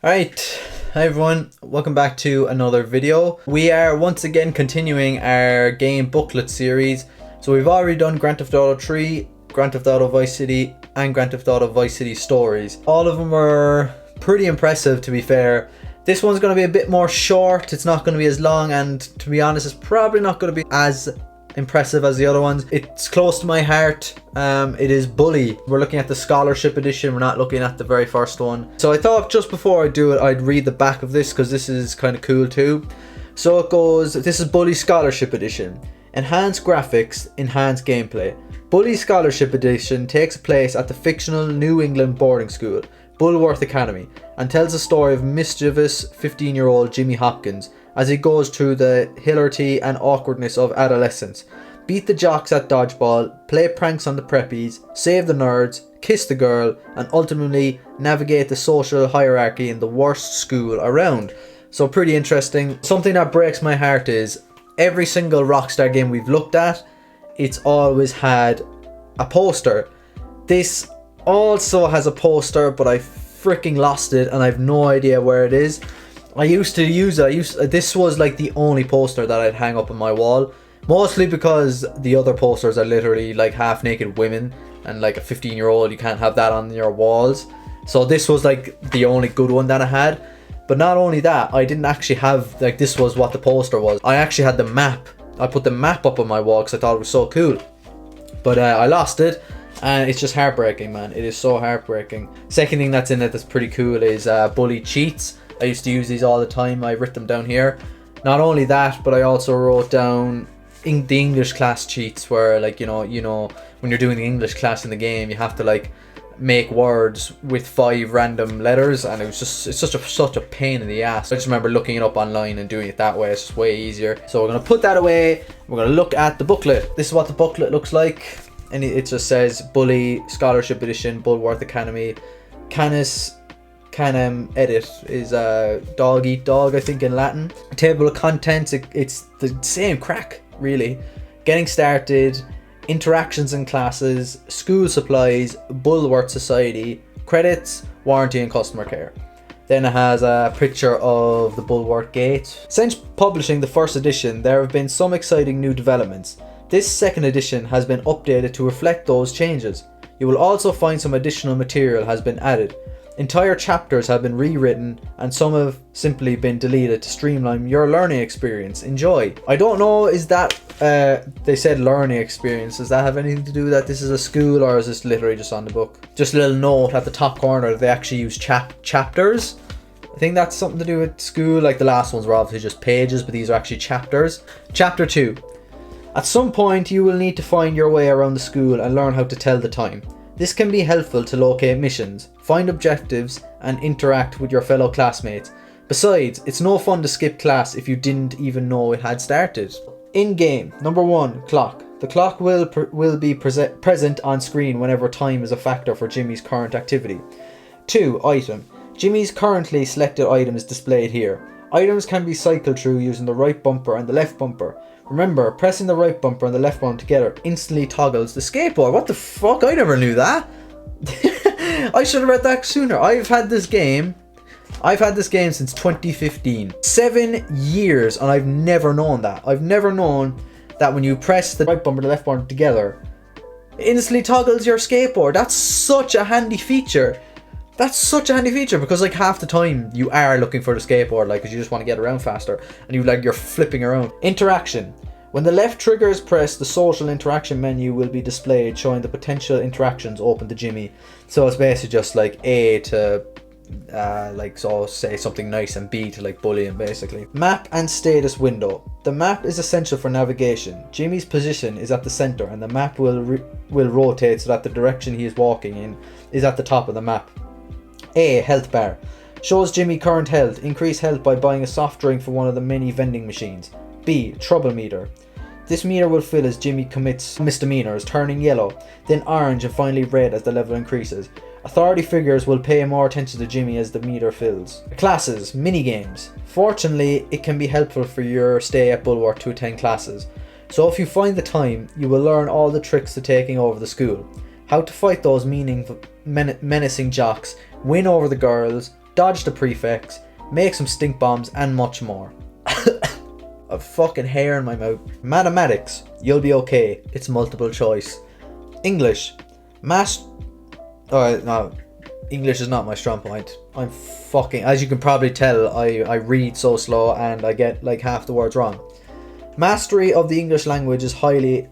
Alright, hi everyone, welcome back to another video. We are once again continuing our game booklet series. So we've already done Grand Theft Auto 3, Grand Theft Auto Vice City and Grand Theft Auto Vice City Stories. All of them were pretty impressive, to be fair. This one's going to be a bit more short, it's not going to be as long, and to be honest it's probably not going to be as impressive as the other ones. It's close to my heart. It is Bully. We're looking at the scholarship edition, we're not looking at the very first one. So I thought just before I do it I'd read the back of this because this is kind of cool too. So it goes, this is Bully Scholarship Edition. Enhanced graphics, enhanced gameplay. Bully Scholarship Edition takes place at the fictional New England boarding school, Bulworth Academy, and tells the story of mischievous 15-year-old Jimmy Hopkins as he goes through the hilarity and awkwardness of adolescence. Beat the jocks at dodgeball, play pranks on the preppies, save the nerds, kiss the girl, and ultimately navigate the social hierarchy in the worst school around. So pretty interesting. Something that breaks my heart is every single Rockstar game we've looked at, it's always had a poster. This also has a poster, but I freaking lost it and I have no idea where it is. I used to use it. This was like the only poster that I'd hang up on my wall, mostly because the other posters are literally like half naked women, and like a 15-year-old, you can't have that on your walls. So this was like the only good one that I had. But not only that, I didn't actually have, like, this was what the poster was. I actually had the map. I put the map up on my wall because I thought it was so cool. But I lost it, and it's just heartbreaking, man. It is so heartbreaking. Second thing that's in it that's pretty cool is Bully Cheats. I used to use these all the time. I wrote them down here. Not only that, but I also wrote down the English class cheats, where, like, you know when you're doing the English class in the game, you have to like make words with 5 random letters, and it's such a pain in the ass. I just remember looking it up online and doing it that way. It's just way easier. So we're gonna put that away. We're gonna look at the booklet. This is what the booklet looks like, and it just says Bully Scholarship Edition, Bulworth Academy. Canem edit is dog eat dog, I think, in Latin. Table of contents, it's the same crack really. Getting started, interactions in classes, school supplies, Bulworth Society, credits, warranty and customer care. Then it has a picture of the Bulworth Gate. Since publishing the first edition, there have been some exciting new developments. This second edition has been updated to reflect those changes. You will also find some additional material has been added. Entire chapters have been rewritten, and some have simply been deleted to streamline your learning experience. Enjoy. I don't know, is that they said learning experience, does that have anything to do with that this is a school, or is this literally just on the book? Just a little note at the top corner that they actually use chapters. I think that's something to do with school. Like the last ones were obviously just pages, but these are actually chapters. Chapter 2. At some point you will need to find your way around the school and learn how to tell the time. This can be helpful to locate missions, find objectives, and interact with your fellow classmates. Besides, it's no fun to skip class if you didn't even know it had started. In-game, number 1, clock. The clock will be present on screen whenever time is a factor for Jimmy's current activity. 2, item. Jimmy's currently selected item is displayed here. Items can be cycled through using the right bumper and the left bumper. Remember, pressing the right bumper and the left one together instantly toggles the skateboard. What the fuck? I never knew that. I should have read that sooner. I've had this game since 2015. 7 years, and I've never known that. I've never known that when you press the right bumper and the left bumper together, it instantly toggles your skateboard. That's such a handy feature. Because like half the time you are looking for the skateboard, like, because you just want to get around faster, and you're flipping around. Interaction. When the left trigger is pressed, the social interaction menu will be displayed, showing the potential interactions open to Jimmy. So it's basically just like A to say something nice, and B to like bully him, basically. Map and status window. The map is essential for navigation. Jimmy's position is at the center, and the map will rotate so that the direction he is walking in is at the top of the map. A, health bar. Shows Jimmy current health. Increase health by buying a soft drink from one of the many vending machines. B, trouble meter. This meter will fill as Jimmy commits misdemeanors, turning yellow, then orange, and finally red as the level increases. Authority figures will pay more attention to Jimmy as the meter fills. Classes, mini-games. Fortunately, it can be helpful for your stay at Bulworth to attend classes. So if you find the time, you will learn all the tricks to taking over the school. How to fight those menacing jocks, win over the girls, dodge the prefects, make some stink bombs, and much more. A fucking hair in my mouth. Mathematics, you'll be okay. It's multiple choice. English, no, English is not my strong point. I'm fucking, as you can probably tell, I read so slow and I get like half the words wrong. Mastery of the English language is highly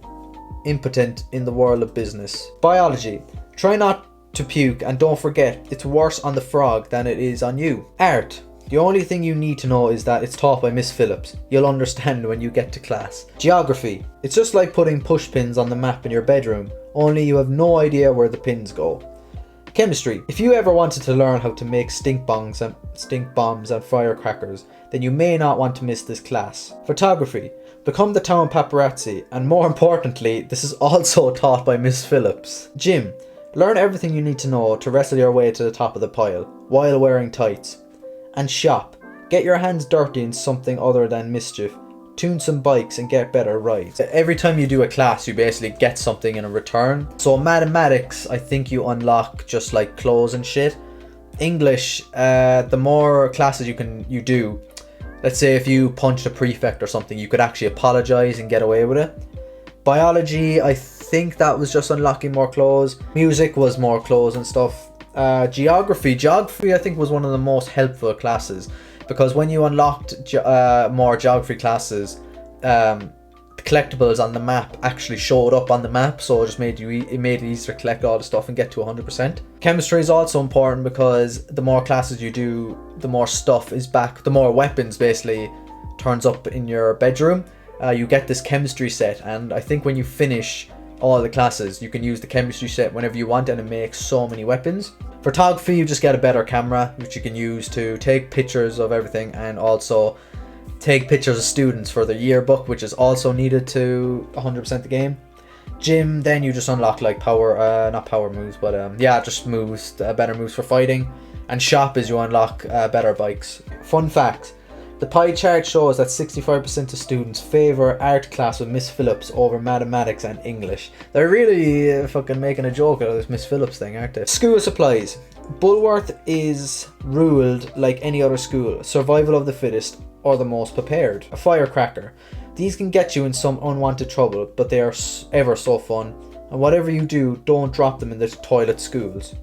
impotent in the world of business. Biology, try not to puke and don't forget it's worse on the frog than it is on you. Art, the only thing you need to know is that it's taught by Miss Phillips. You'll understand when you get to class. Geography, it's just like putting push pins on the map in your bedroom, only you have no idea where the pins go. Chemistry, if you ever wanted to learn how to make stink bombs and firecrackers, then you may not want to miss this class. Photography, become the town paparazzi, and more importantly, this is also taught by Miss Phillips. Gym, learn everything you need to know to wrestle your way to the top of the pile, while wearing tights. And shop, get your hands dirty in something other than mischief. Tune some bikes and get better rides. Every time you do a class, you basically get something in a return. So mathematics, I think you unlock just like clothes and shit. English, the more classes you do, let's say if you punched a prefect or something, you could actually apologize and get away with it. Biology, I think that was just unlocking more clothes. Music was more clothes and stuff. Geography I think was one of the most helpful classes, because when you unlocked more geography classes, the collectibles on the map actually showed up on the map, so it just made it easier to collect all the stuff and get to 100%. Chemistry is also important because the more classes you do, the more stuff is back, the more weapons basically turns up in your bedroom. You get this chemistry set, and I think when you finish all the classes, you can use the chemistry set whenever you want, and it makes so many weapons. Photography, you just get a better camera, which you can use to take pictures of everything, and also take pictures of students for the yearbook, which is also needed to 100% the game. Gym, then you just unlock like not power moves, but just moves, better moves for fighting. And shop is you unlock better bikes. Fun fact, the pie chart shows that 65% of students favour art class with Miss Phillips over mathematics and English. They're really fucking making a joke out of this Miss Phillips thing, aren't they? School supplies. Bulworth is ruled like any other school. Survival of the fittest or the most prepared. A firecracker. These can get you in some unwanted trouble, but they are ever so fun. And whatever you do, don't drop them in the toilet schools.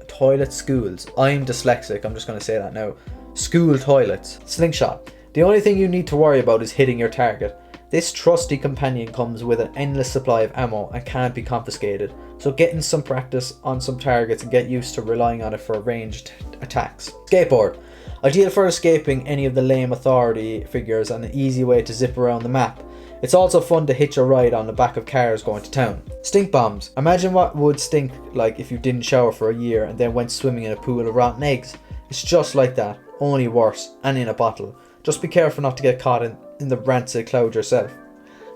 Toilet schools. I'm dyslexic, I'm just going to say that now. School toilets. Slingshot. The only thing you need to worry about is hitting your target. This trusty companion comes with an endless supply of ammo and can't be confiscated, so get in some practice on some targets and get used to relying on it for ranged attacks. Skateboard. Ideal for escaping any of the lame authority figures and an easy way to zip around the map. It's also fun to hitch a ride on the back of cars going to town. Stink bombs. Imagine what would stink like if you didn't shower for a year and then went swimming in a pool of rotten eggs. It's just like that, only worse, and in a bottle. Just be careful not to get caught in the rancid cloud yourself.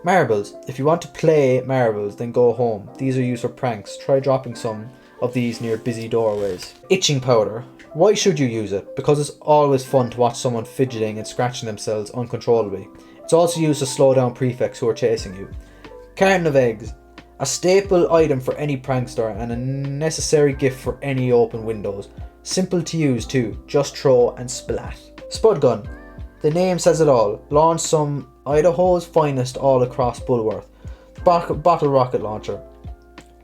Marbles. If you want to play marbles, then go home. These are used for pranks. Try dropping some of these near busy doorways. Itching powder. Why should you use it? Because it's always fun to watch someone fidgeting and scratching themselves uncontrollably. It's also used to slow down prefects who are chasing you. Carton of eggs. A staple item for any prankster and a necessary gift for any open windows. Simple to use too, just throw and splat. Spud gun. The name says it all. Launch some Idaho's finest all across Bulworth. Bottle rocket launcher.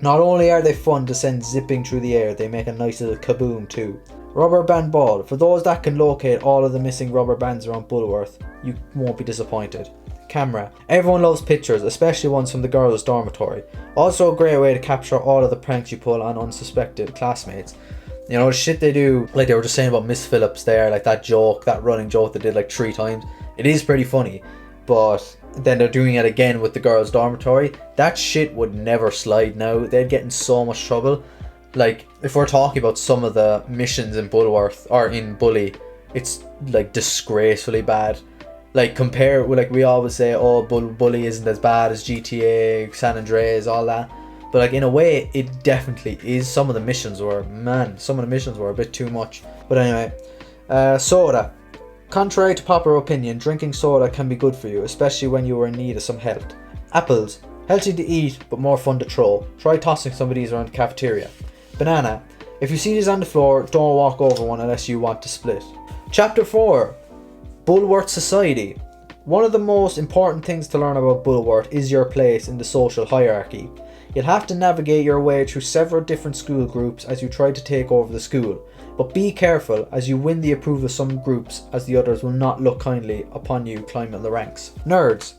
Not only are they fun to send zipping through the air, they make a nice little kaboom too. Rubber band ball. For those that can locate all of the missing rubber bands around Bulworth, you won't be disappointed. Camera. Everyone loves pictures, especially ones from the girls' dormitory. Also a great way to capture all of the pranks you pull on unsuspected classmates. You know, the shit they do, like they were just saying about Miss Phillips there, like that running joke they did like 3 times. It is pretty funny, but then they're doing it again with the girls' dormitory. That shit would never slide now. They'd get in so much trouble. Like, if we're talking about some of the missions in Bulworth, or in Bully, it's like disgracefully bad. Like, compare, like we always say, oh, Bully isn't as bad as GTA, San Andreas, all that. But like in a way, it definitely is. Some of the missions were a bit too much. But anyway, soda. Contrary to popular opinion, drinking soda can be good for you, especially when you are in need of some help. Apples. Healthy to eat, but more fun to throw. Try tossing some of these around the cafeteria. Banana. If you see these on the floor, don't walk over one unless you want to split. Chapter 4. Bulworth Society. One of the most important things to learn about Bulworth is your place in the social hierarchy. You'll have to navigate your way through several different school groups as you try to take over the school. But be careful as you win the approval of some groups, as the others will not look kindly upon you climbing the ranks. Nerds.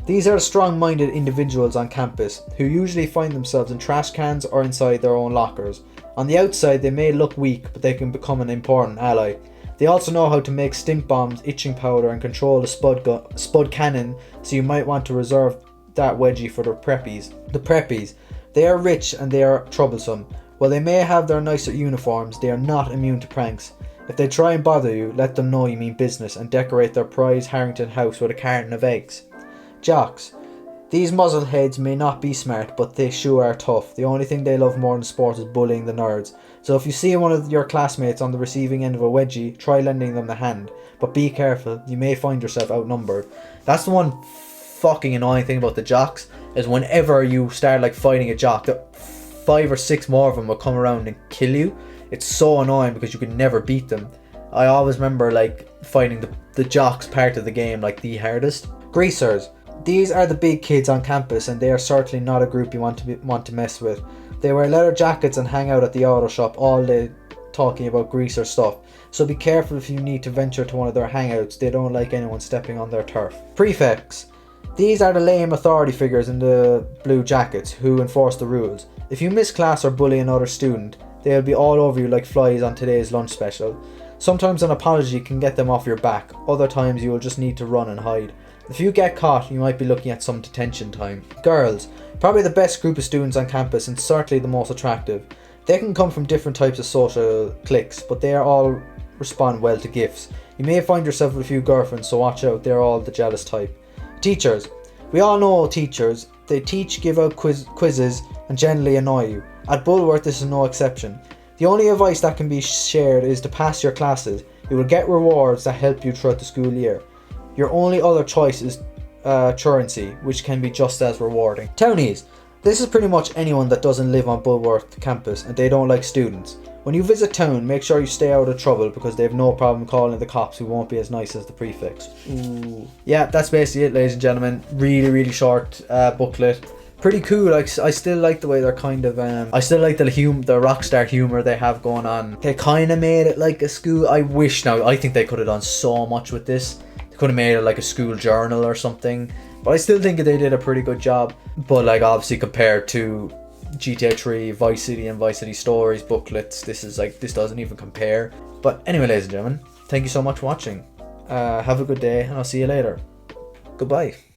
These are strong-minded individuals on campus who usually find themselves in trash cans or inside their own lockers. On the outside they may look weak, but they can become an important ally. They also know how to make stink bombs, itching powder, and control the spud cannon, so you might want to reserve that wedgie for the preppies. The preppies. They are rich and they are troublesome. While they may have their nicer uniforms, they are not immune to pranks. If they try and bother you, let them know you mean business and decorate their prize Harrington house with a carton of eggs. Jocks. These muzzleheads may not be smart, but they sure are tough. The only thing they love more than sport is bullying the nerds. So if you see one of your classmates on the receiving end of a wedgie, try lending them the hand. But be careful, you may find yourself outnumbered. That's the one fucking annoying thing about the jocks, is whenever you start like fighting a jock, 5 or 6 more of them will come around and kill you. It's so annoying because you can never beat them. I always remember like fighting the jocks part of the game like the hardest. Greasers. These are the big kids on campus, and they are certainly not a group you want to mess with. They wear leather jackets and hang out at the auto shop all day talking about greaser stuff. So be careful if you need to venture to one of their hangouts. They don't like anyone stepping on their turf. Prefects. These are the lame authority figures in the blue jackets who enforce the rules. If you miss class or bully another student, they'll be all over you like flies on today's lunch special. Sometimes an apology can get them off your back, other times you will just need to run and hide. If you get caught, you might be looking at some detention time. Girls. Probably the best group of students on campus and certainly the most attractive. They can come from different types of social cliques, but they are all respond well to gifts. You may find yourself with a few girlfriends, so watch out, they're all the jealous type. Teachers. We all know teachers. They teach, give out quizzes, and generally annoy you. At Bulworth, this is no exception. The only advice that can be shared is to pass your classes. You will get rewards that help you throughout the school year. Your only other choice is truancy, which can be just as rewarding. Townies. This is pretty much anyone that doesn't live on Bulworth campus and they don't like students. When you visit town, make sure you stay out of trouble because they have no problem calling the cops who won't be as nice as the prefects. Ooh. Yeah, that's basically it, ladies and gentlemen. Really short booklet. Pretty cool. I still like the way they're kind of I still like the rock star humor they have going on. They kind of made it like a school. I think they could have done so much with this. They could have made it like a school journal or something, but I still think they did a pretty good job. But like obviously compared to GTA 3, Vice City and Vice City Stories booklets, this doesn't even compare. But anyway, ladies and gentlemen, thank you so much for watching. Have a good day and I'll see you later. Goodbye.